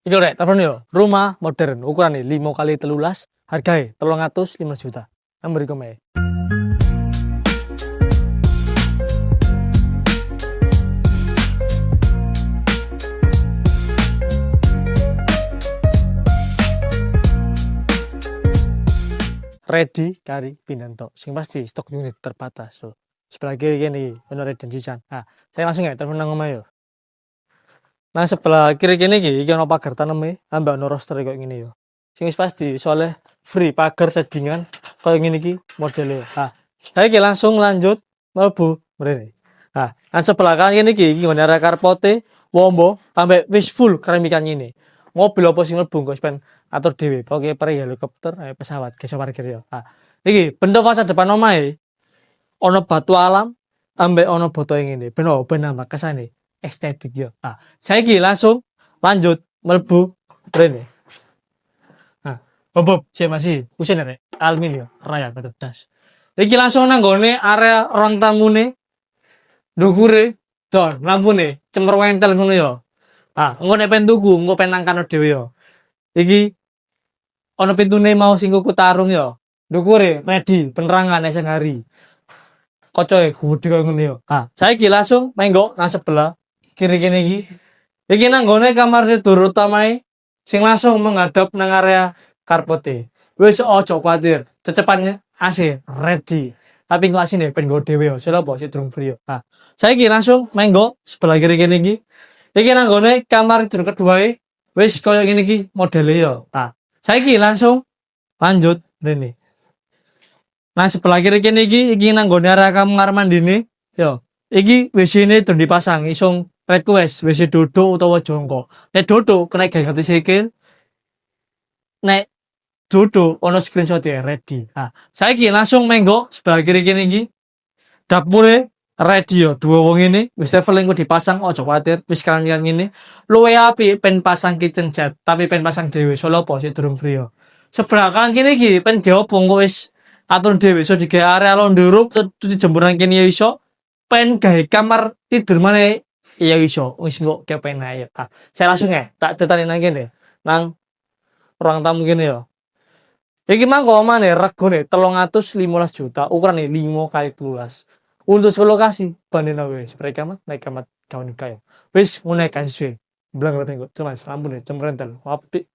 Iki rek, telepon yo. Rumah modern, ukuran 5 kali 13, hargae 315 juta. Nomor iku mae. Ready kari pindah tok. Sing pasti stok unit terbatas. So, sebelah kiri gini ono Red dan Cican. Nah, saya langsung ya telepon nang omah yo. Nah, sebelah kiri kene iki ono pagar taneme, ambek ono roster koyo ngene yo. Sing wis pasti soalnya free pagar settingan koyo ngene iki modele. Nah, saiki langsung lanjut mlebu mrene. Nah, kan sebelah kanan kene iki ngene arek karpote, wombo, ambek wis full keramikan ngene. Mobil apa sing mlebu engko ben atur dhewe. Pokoke pare helikopter, pesawat, geso parkir yo. Nah, iki bentuk fasa depan omahe ono batu alam ambek ono botol ngene. Ben nambah kesane estetik yo. Nah, saiki langsung lanjut mlebu mrene. Nah, bob saya masih kusen rek. Almin yo, raya betul das. Iki langsung nang gone area ruang tamune. Ndukure don lampune cemerwentel ngono yo. Ah, engko nek pen tuku, engko pen nang kano dhewe yo. Iki ono pintune mau sing kuku tarung yo. Ndukure ready penerangan eseng hari. Kocoe gede koyo ngono yo. Ah, saiki langsung menggo nang sebelah kiri kene iki. Iki nang gone kamar tidur utamae sing langsung menghadap nang area karpote. Wis ojo kuwatir, cecepannya AC ready. Tapi kok asine pen go dhewe yo. Soale apa sih durung free yo. Ah, saiki langsung menggo sebelah kiri kene iki. Iki nang gone kamar tidur keduae wis koyo ngene iki modele yo. Nah, saiki langsung lanjut rene. Nah, sebelah kiri kene iki nang gone area kamar mandine yo. Iki WC-ne durung dipasang, isung request WC duduk utawa jongkok. Nek duduk kena ganti sikil. Nek duduk ono screenshot ya ready. Nah, saiki langsung menggo sebelah kiri kene iki. Dapure ready yo, dua wong ini wis leveling ku dipasang ojo kuwatir, wis kalian ngene. Luwe apik pen pasang kitchen jet, tapi pen pasang dhewe solo apa sih durung free yo. Sebelah kanan kene iki pen diobong kok wis atur dhewe so digawe area laundry cuci jemuran kene ya iso. Pen gawe kamar tidur maneh ya iso. Wis kok kepen ae. Ah, saya langsung ya tak tetani nang kene. Nang ruang tamu kene yo. Iki mangko omane regane 315 juta, ukurane 5 kali 13. Untuk lokasi bandena wis mereka naik kamat kawan kayo. Wis mulai kasih bilang katanya cuma lampu nih cemrentel apik.